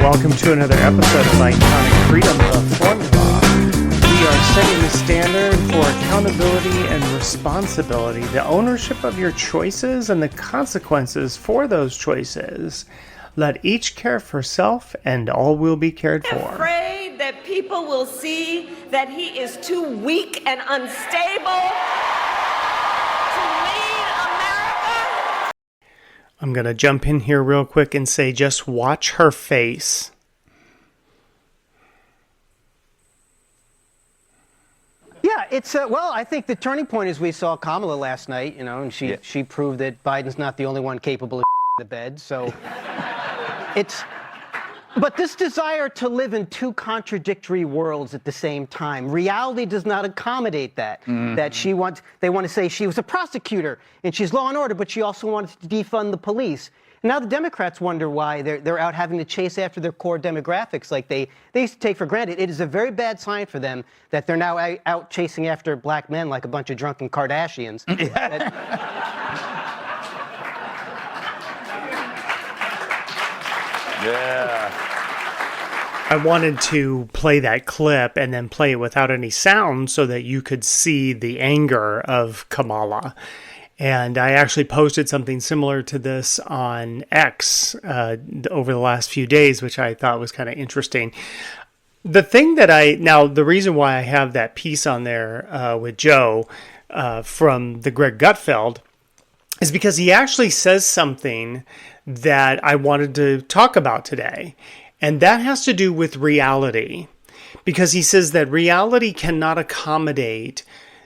welcome to another episode of Iconic Freedom, the Formula. We are setting the standard for accountability and responsibility, the ownership of your choices and the consequences for those choices. Let each care for self, and all will be cared for. I'm afraid that people will see that he is too weak and unstable to lead America. I'm going to jump in here real quick and say, just watch her face. Yeah, it's well, I think the turning point is we saw Kamala last night, and she proved that Biden's not the only one capable of the bed. So but this desire to live in two contradictory worlds at the same time, reality does not accommodate that. That they want to say she was a prosecutor and she's law and order, but she also wanted to defund the police. And now the Democrats wonder why they're out having to chase after their core demographics like they used to take for granted. It is a very bad sign for them that they're now out chasing after black men like a bunch of drunken Kardashians. Yeah. I wanted to play that clip and then play it without any sound so that you could see the anger of Kamala. And I actually posted something similar to this on X over the last few days, which I thought was kind of interesting. The thing that the reason why I have that piece on there with Joe from the Greg Gutfeld is because he actually says something that I wanted to talk about today. And that has to do with reality. Because he says that reality cannot accommodate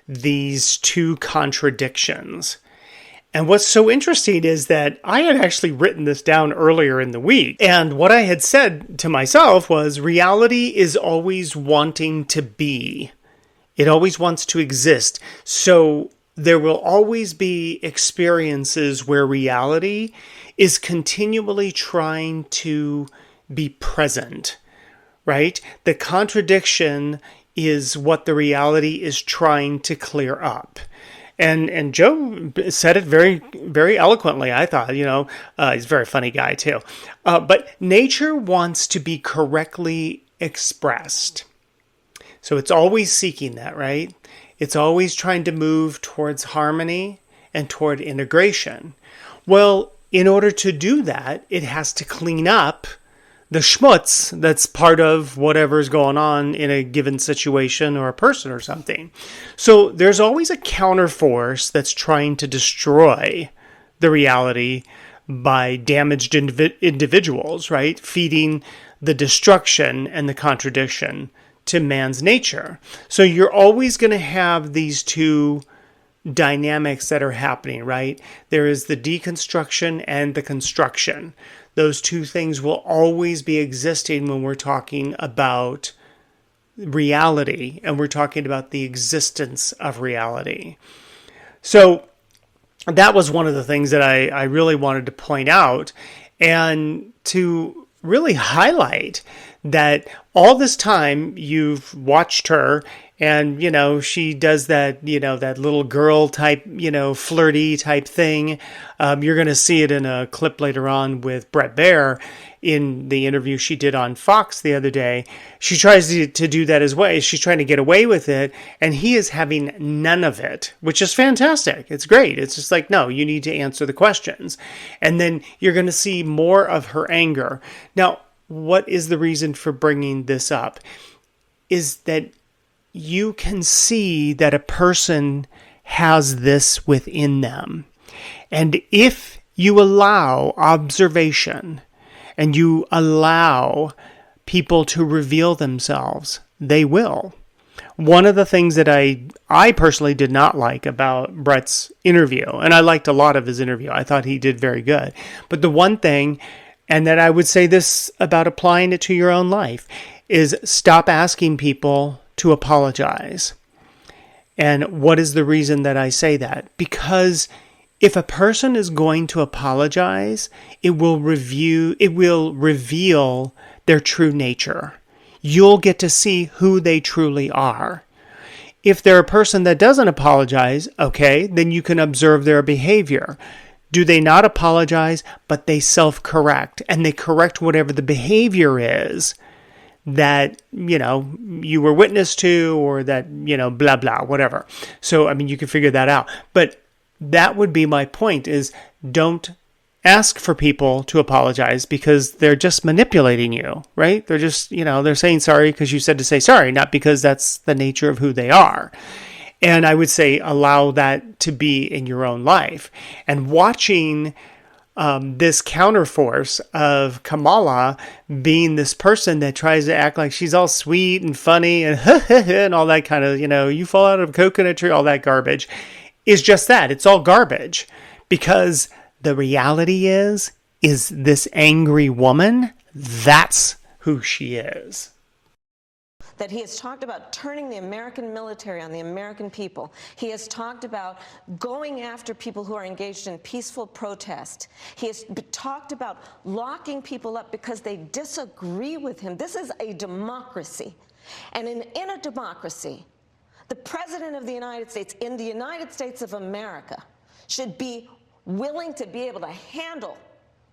these two contradictions. And what's so interesting is that I had actually written this down earlier in the week. And what I had said to myself was reality is always wanting to be. It always wants to exist. So there will always be experiences where reality is continually trying to be present, right? The contradiction is what the reality is trying to clear up. And Joe said it very, very eloquently, I thought. He's a very funny guy too. But nature wants to be correctly expressed. So it's always seeking that, right? It's always trying to move towards harmony and toward integration. Well, in order to do that, it has to clean up the schmutz that's part of whatever's going on in a given situation or a person or something. So there's always a counterforce that's trying to destroy the reality by damaged individuals, right? Feeding the destruction and the contradiction to man's nature. So you're always going to have these two dynamics that are happening, right? There is the deconstruction and the construction. Those two things will always be existing when we're talking about reality and we're talking about the existence of reality. So that was one of the things that I really wanted to point out and to really highlight that all this time you've watched her and, she does that, that little girl type, flirty type thing. You're going to see it in a clip later on with Bret Baier in the interview she did on Fox the other day. She tries to do that as well. She's trying to get away with it, and he is having none of it, which is fantastic. It's great. It's just like, no, you need to answer the questions. And then you're going to see more of her anger. Now, what is the reason for bringing this up? Is that you can see that a person has this within them. And if you allow observation and you allow people to reveal themselves, they will. One of the things that I personally did not like about Bret's interview, and I liked a lot of his interview, I thought he did very good. But the one thing, and that I would say this about applying it to your own life, is stop asking people to apologize. And what is the reason that I say that? Because if a person is going to apologize, it will reveal their true nature. You'll get to see who they truly are. If they're a person that doesn't apologize, okay, then you can observe their behavior. do they not apologize, but they self-correct, and they correct whatever the behavior is that, you were witness to, or that, blah, blah, whatever. So, you can figure that out. But that would be my point, is don't ask for people to apologize, because they're just manipulating you, right? They're just, they're saying sorry because you said to say sorry, not because that's the nature of who they are. And I would say allow that to be in your own life. And watching this counterforce of Kamala being this person that tries to act like she's all sweet and funny and and all that kind of, you fall out of a coconut tree, all that garbage, is just that. It's all garbage. Because the reality is this angry woman, that's who she is. That he has talked about turning the American military on the American people. He has talked about going after people who are engaged in peaceful protest. He has talked about locking people up because they disagree with him. This is a democracy. And in a democracy, the President of the United States, in the United States of America, should be willing to be able to handle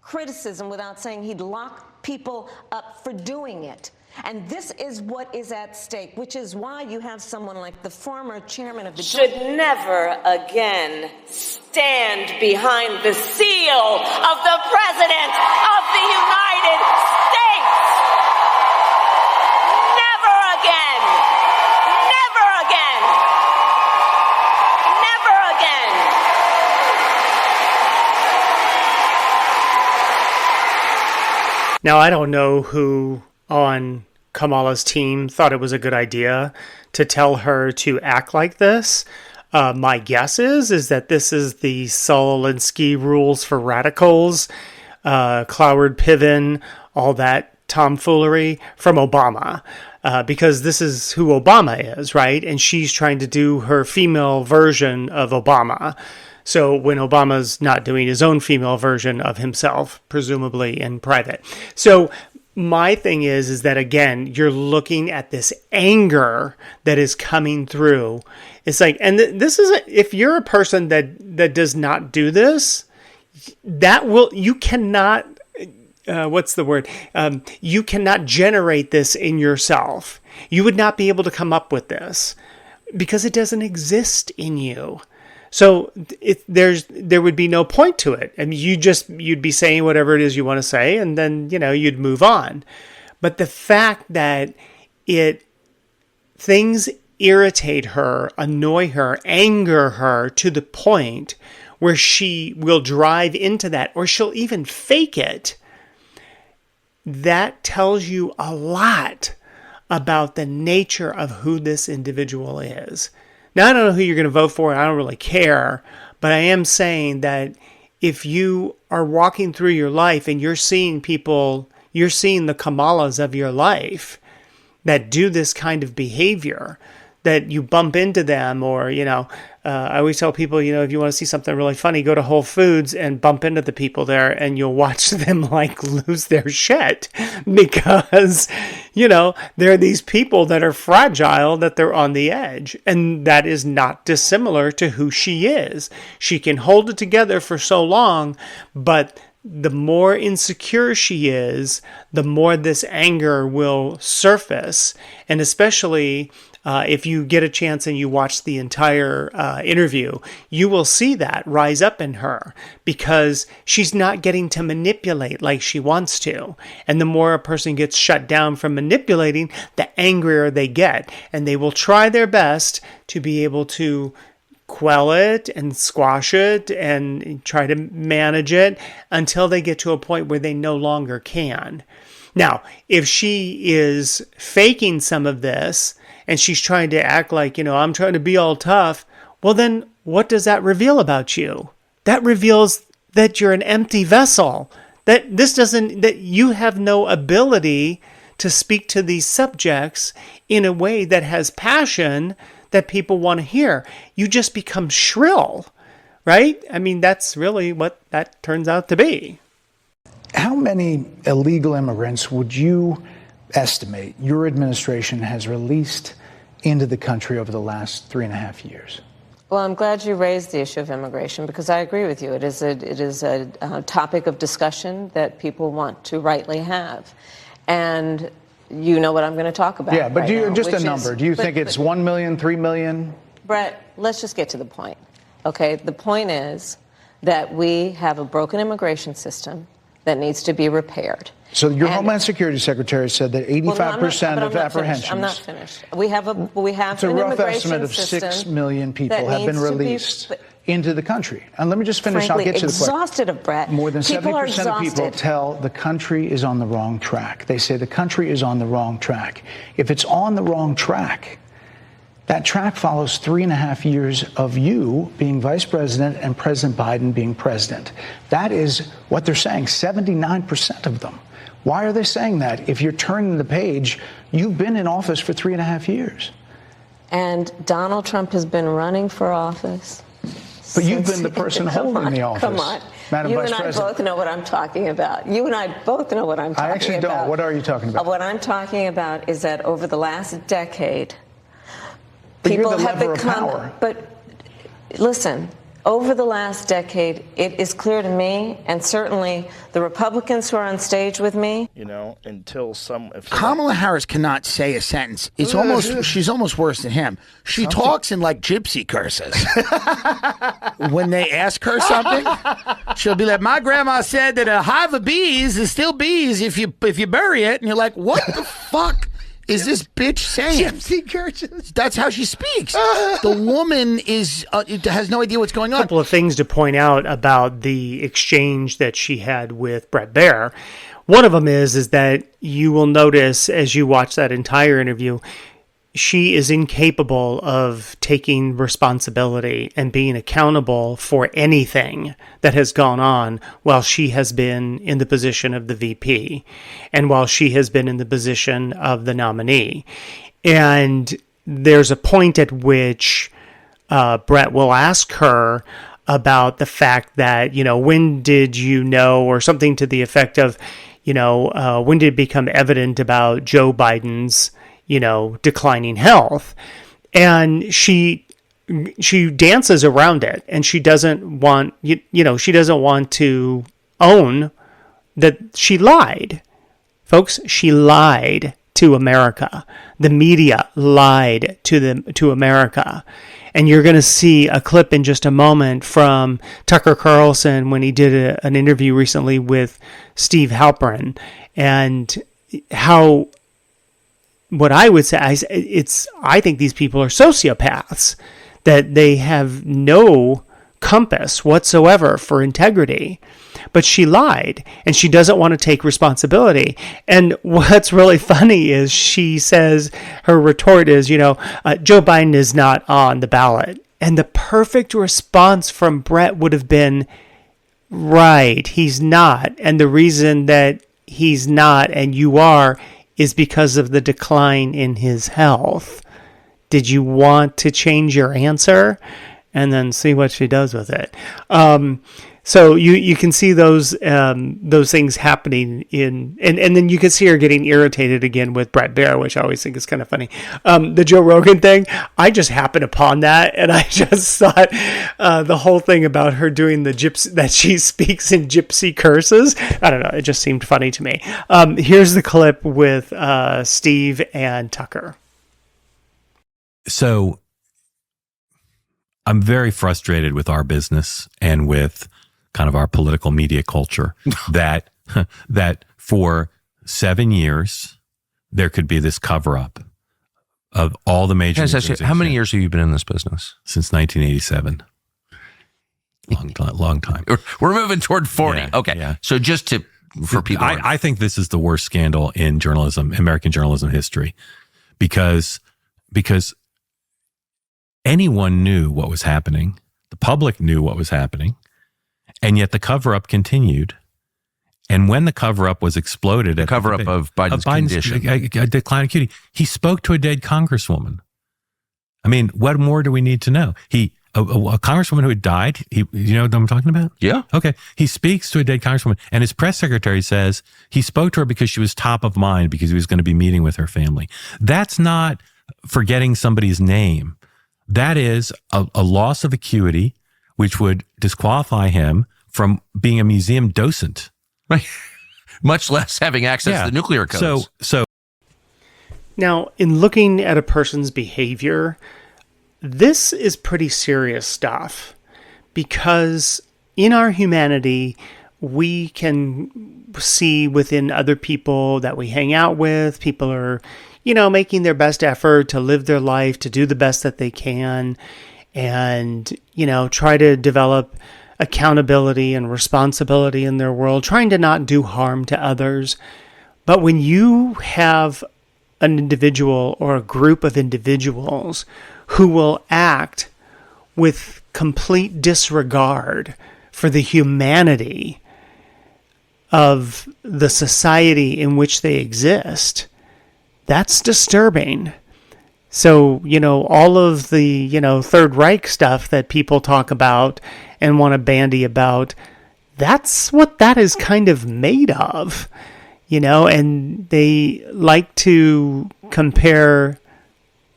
criticism without saying he'd lock people up for doing it. And this is what is at stake, which is why you have someone like the former chairman of the should never again stand behind the seal of the President of the United States. Never again. Never again. Never again. Now, I don't know who on Kamala's team thought it was a good idea to tell her to act like this. My guess is that this is the Saul Alinsky rules for radicals, Cloward Piven, all that tomfoolery from Obama. Because this is who Obama is, right? And she's trying to do her female version of Obama. So when Obama's not doing his own female version of himself, presumably in private. So my thing is that, again, you're looking at this anger that is coming through. It's like, and this is, if you're a person that does not do this, you cannot, you cannot generate this in yourself. You would not be able to come up with this because it doesn't exist in you. So there would be no point to it. I mean, you'd be saying whatever it is you want to say, and then, you'd move on. But the fact that things irritate her, annoy her, anger her to the point where she will drive into that, or she'll even fake it, that tells you a lot about the nature of who this individual is. Now, I don't know who you're going to vote for, and I don't really care, but I am saying that if you are walking through your life and you're seeing people, you're seeing the Kamalas of your life that do this kind of behavior, that you bump into them, or, I always tell people, if you want to see something really funny, go to Whole Foods and bump into the people there, and you'll watch them lose their shit, because, there are these people that are fragile, that they're on the edge, and that is not dissimilar to who she is. She can hold it together for so long, but the more insecure she is, the more this anger will surface, and especially if you get a chance and you watch the entire interview, you will see that rise up in her, because she's not getting to manipulate like she wants to. And the more a person gets shut down from manipulating, the angrier they get. And they will try their best to be able to quell it and squash it and try to manage it until they get to a point where they no longer can. Now, if she is faking some of this, and she's trying to act like, I'm trying to be all tough, well, then what does that reveal about you? That reveals that you're an empty vessel, that you have no ability to speak to these subjects in a way that has passion that people want to hear. You just become shrill, right? I mean, that's really what that turns out to be. How many illegal immigrants would you estimate your administration has released into the country over the last 3.5 years? Well, I'm glad you raised the issue of immigration because I agree with you. It is a topic of discussion that people want to rightly have. And you know what I'm going to talk about. Yeah, but right now, just a number. Do you think it's 1 million, 3 million? Brett, let's just get to the point. Okay, the point is that we have a broken immigration system that needs to be repaired. So your Homeland Security Secretary said that 85% of apprehensions. I'm not finished. We have it's a an rough immigration estimate of 6 million people have been released into the country. And let me just finish. Frankly, I'll get to the point. Exhausted of Brett. More than 70% of people tell the country is on the wrong track. They say the country is on the wrong track. If it's on the wrong track, that track follows 3.5 years of you being vice president and President Biden being president. That is what they're saying, 79% of them. Why are they saying that? If you're turning the page, you've been in office for 3.5 years. And Donald Trump has been running for office. But you've been the person holding the office. Come on. Madam Vice President. You and I both know what I'm talking about. You and I both know what I'm talking about. I actually don't. What are you talking about? What I'm talking about is that over the last decade, people have become. But listen, over the last decade, it is clear to me, and certainly the Republicans who are on stage with me. You know, until Kamala Harris cannot say a sentence. It's almost she's almost worse than him. She talks in like gypsy curses. When they ask her something, she'll be like, "My grandma said that a hive of bees is still bees if you bury it," and you're like, "What the fuck is this bitch saying?" Gypsy curses. That's how she speaks. The woman has no idea what's going on. A couple of things to point out about the exchange that she had with Bret Baier. One of them is that you will notice as you watch that entire interview, she is incapable of taking responsibility and being accountable for anything that has gone on while she has been in the position of the VP and while she has been in the position of the nominee. And there's a point at which Brett will ask her about the fact that, when did you know, or something to the effect of, when did it become evident about Joe Biden's declining health? And she dances around it, and she doesn't want, she doesn't want to own that she lied. Folks, she lied to America. The media lied to America. And you're going to see a clip in just a moment from Tucker Carlson when he did an interview recently with Steve Halperin, and how, what I would say, I think these people are sociopaths, that they have no compass whatsoever for integrity. But she lied, and she doesn't want to take responsibility. And what's really funny is she says, her retort is, Joe Biden is not on the ballot. And the perfect response from Brett would have been, right, he's not. And the reason that he's not and you are is because of the decline in his health. Did you want to change your answer? And then see what she does with it. So you can see those things happening and then you can see her getting irritated again with Bret Baier, which I always think is kind of funny. The Joe Rogan thing, I just happened upon that, and I just thought the whole thing about her doing that she speaks in gypsy curses, I don't know, it just seemed funny to me. Here's the clip with Steve and Tucker. So I'm very frustrated with our business and with kind of our political media culture that for 7 years there could be this cover up of all the major. How many years have you been in this business? Since 1987. Long time. We're moving toward 40. Yeah, okay. Yeah. So just for people, I think this is the worst scandal in journalism, American journalism history, because anyone knew what was happening. The public knew what was happening. And yet the cover-up continued. And when the cover-up was exploded... The cover-up of Biden's condition. A decline of cutie. He spoke to a dead congresswoman. I mean, what more do we need to know? A congresswoman who had died, you know what I'm talking about? Yeah. Okay. He speaks to a dead congresswoman. And his press secretary says he spoke to her because she was top of mind because he was going to be meeting with her family. That's not forgetting somebody's name. that is a loss of acuity, which would disqualify him from being a museum docent. Right. Much less having access to the nuclear codes. So now, in looking at a person's behavior, this is pretty serious stuff, because in our humanity, we can see within other people that we hang out with, people are, making their best effort to live their life, to do the best that they can, and, try to develop accountability and responsibility in their world, trying to not do harm to others. But when you have an individual or a group of individuals who will act with complete disregard for the humanity of the society in which they exist, that's disturbing. So, all of the, Third Reich stuff that people talk about and want to bandy about, that's what that is kind of made of, and they like to compare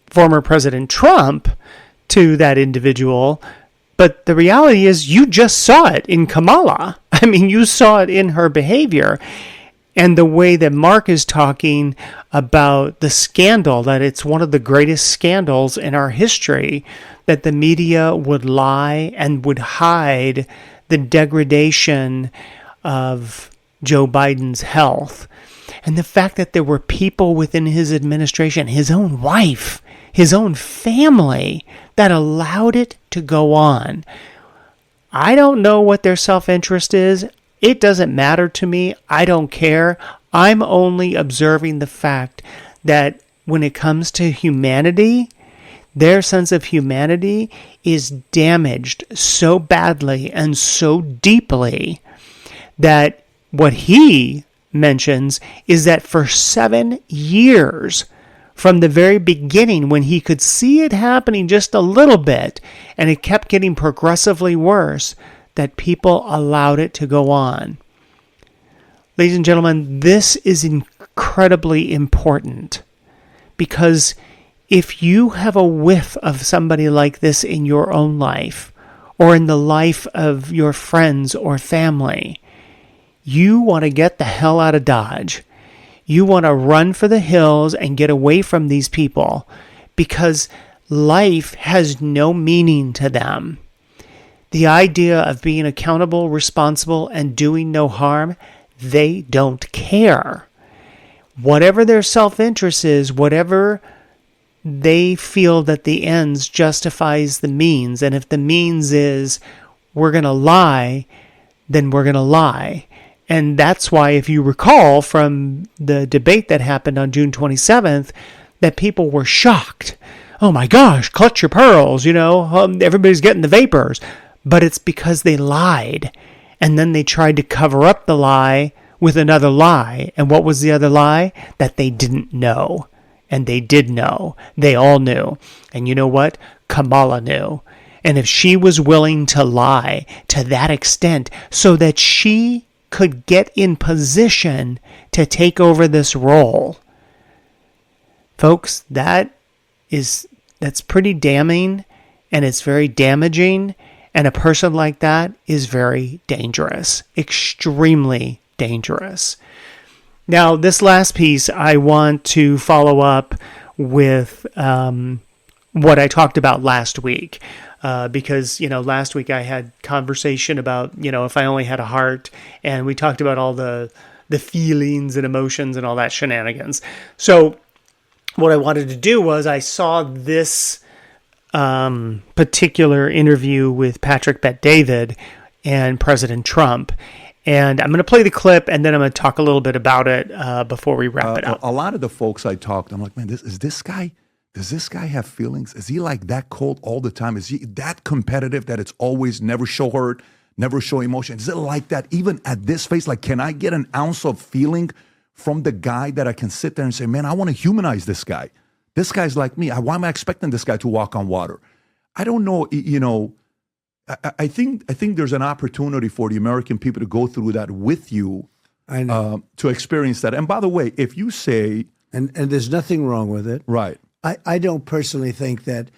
former President Trump to that individual. But the reality is you just saw it in Kamala. I mean, you saw it in her behavior. And the way that Mark is talking about the scandal, that it's one of the greatest scandals in our history, that the media would lie and would hide the degradation of Joe Biden's health. And the fact that there were people within his administration, his own wife, his own family, that allowed it to go on. I don't know what their self-interest is. It doesn't matter to me. I don't care. I'm only observing the fact that when it comes to humanity, their sense of humanity is damaged so badly and so deeply that what he mentions is that for 7 years, from the very beginning, when he could see it happening just a little bit, and it kept getting progressively worse, that people allowed it to go on. Ladies and gentlemen, this is incredibly important, because if you have a whiff of somebody like this in your own life, or in the life of your friends or family, you want to get the hell out of Dodge. You want to run for the hills and get away from these people, because life has no meaning to them. The idea of being accountable, responsible, and doing no harm, they don't care. Whatever their self-interest is, whatever they feel that the ends justifies the means, and if the means is we're going to lie, then we're going to lie. And that's why, if you recall from the debate that happened on June 27th, that people were shocked. Oh my gosh, clutch your pearls, everybody's getting the vapors. But it's because they lied. And then they tried to cover up the lie with another lie. And what was the other lie? That they didn't know. And they did know. They all knew. And you know what? Kamala knew. And if she was willing to lie to that extent so that she could get in position to take over this role, folks, that's pretty damning, and it's very damaging. And a person like that is very dangerous, extremely dangerous. Now, this last piece, I want to follow up with what I talked about last week. Because, last week I had conversation about, if I only had a heart, and we talked about all the feelings and emotions and all that shenanigans. So what I wanted to do was, I saw this particular interview with Patrick Bet-David and President Trump. And I'm going to play the clip, and then I'm going to talk a little bit about it before we wrap it up. A lot of the folks I talked, I'm like, man, does this guy have feelings? Is he like that cold all the time? Is he that competitive that it's always never show hurt, never show emotion? Is it like that even at this phase? Like, can I get an ounce of feeling from the guy that I can sit there and say, man, I want to humanize this guy. This guy's like me. Why am I expecting this guy to walk on water? I don't know. I think there's an opportunity for the American people to go through that with you, to experience that. And by the way, if you say, and there's nothing wrong with it, right? I don't personally think that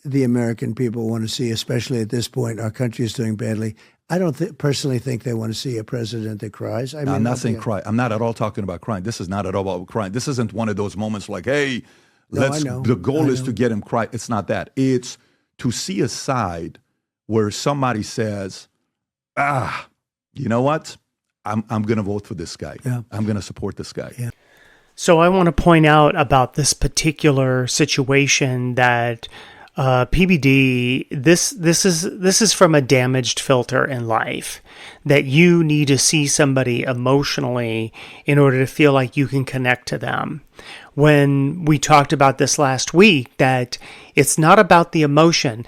the American people want to see, especially at this point. Our country is doing badly. I don't personally think they want to see a president that cries. I mean, I'm not saying cry. I'm not at all talking about crying. This is not at all about crying. This isn't one of those moments like, hey, the goal is to get him cry. It's not that. It's to see a side where somebody says, you know what? I'm going to vote for this guy. Yeah. I'm going to support this guy. Yeah. So I want to point out about this particular situation that PBD, this is from a damaged filter in life, that you need to see somebody emotionally in order to feel like you can connect to them. When we talked about this last week, that it's not about the emotion.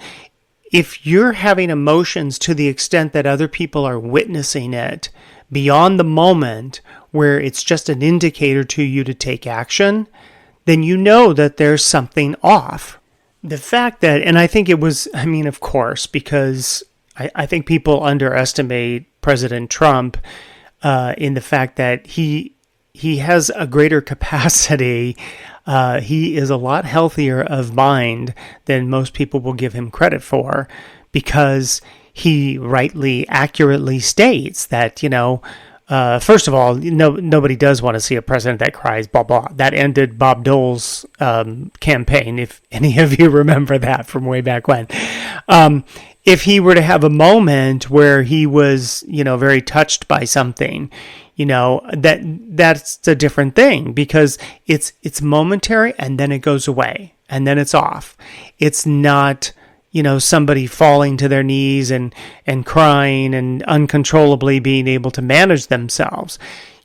If you're having emotions to the extent that other people are witnessing it beyond the moment where it's just an indicator to you to take action, then you know that there's something off. The fact that, and I think it was, of course, because I think people underestimate President Trump in the fact that he has a greater capacity. He is a lot healthier of mind than most people will give him credit for, because he rightly, accurately states that, first of all, nobody does want to see a president that cries, blah, blah. That ended Bob Dole's campaign, if any of you remember that from way back when. If he were to have a moment where he was, very touched by something, that's a different thing, because it's momentary and then it goes away and then it's off. It's not, somebody falling to their knees and crying and uncontrollably being able to manage themselves.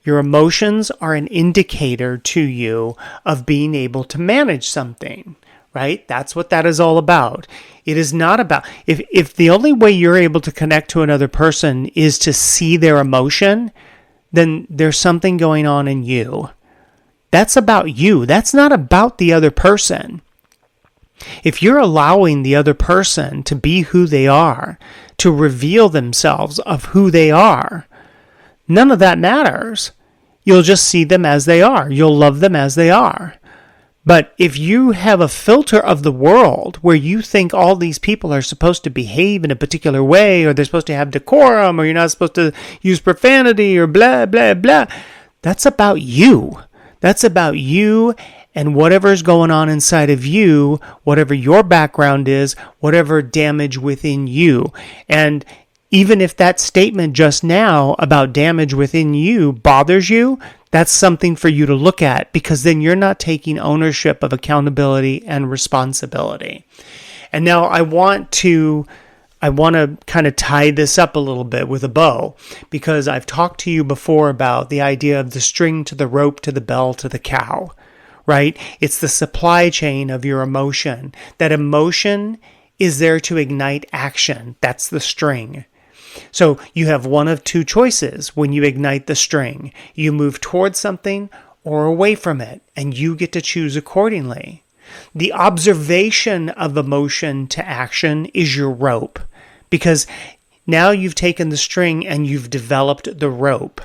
Your emotions are an indicator to you of being able to manage something, right? That's what that is all about. It is not about, if the only way you're able to connect to another person is to see their emotion, then there's something going on in you. That's about you. That's not about the other person. If you're allowing the other person to be who they are, to reveal themselves of who they are, none of that matters. You'll just see them as they are. You'll love them as they are. But if you have a filter of the world where you think all these people are supposed to behave in a particular way, or they're supposed to have decorum, or you're not supposed to use profanity, or blah, blah, blah, that's about you. That's about you and whatever's going on inside of you, whatever your background is, whatever damage within you. And even if that statement just now about damage within you bothers you, that's something for you to look at, because then you're not taking ownership of accountability and responsibility. And now I want to kind of tie this up a little bit with a bow, because I've talked to you before about the idea of the string to the rope to the bell to the cow, right? It's the supply chain of your emotion. That emotion is there to ignite action. That's the string. So you have one of two choices when you ignite the string. You move towards something or away from it, and you get to choose accordingly. The observation of emotion to action is your rope, because now you've taken the string and you've developed the rope.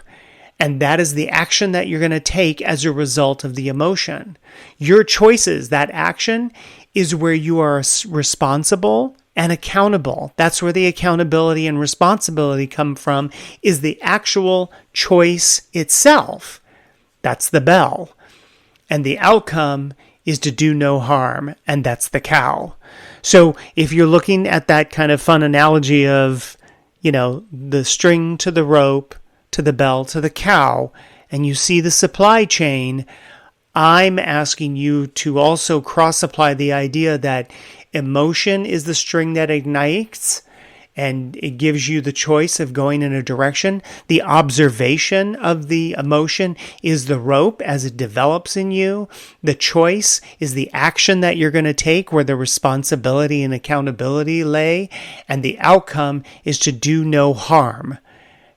And that is the action that you're going to take as a result of the emotion. Your choices, that action, is where you are responsible and accountable. That's where the accountability and responsibility come from, is the actual choice itself. That's the bell. And the outcome is to do no harm, and that's the cow. So if you're looking at that kind of fun analogy of, the string to the rope, to the bell, to the cow, and you see the supply chain, I'm asking you to also cross-apply the idea that emotion is the string that ignites, and it gives you the choice of going in a direction. The observation of the emotion is the rope as it develops in you. The choice is the action that you're going to take, where the responsibility and accountability lay, and the outcome is to do no harm.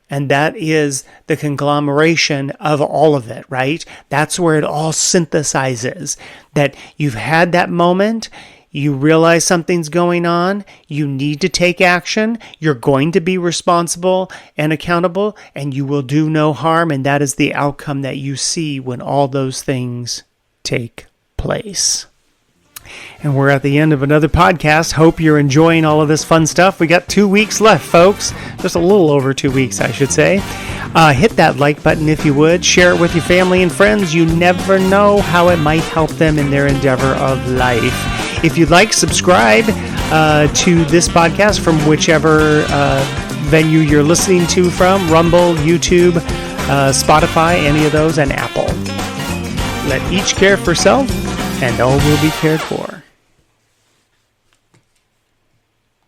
And that is the conglomeration of all of it, right? That's where it all synthesizes. That you've had that moment, you realize something's going on, you need to take action, you're going to be responsible and accountable, and you will do no harm, and that is the outcome that you see when all those things take place. And we're at the end of another podcast. Hope you're enjoying all of this fun stuff. We got 2 weeks left, folks. Just a little over 2 weeks, I should say. Hit that like button if you would. Share it with your family and friends. You never know how it might help them in their endeavor of life. If you'd like, subscribe to this podcast from whichever venue you're listening to from. Rumble, YouTube, Spotify, any of those, and Apple. Let each care for self, and all will be cared for.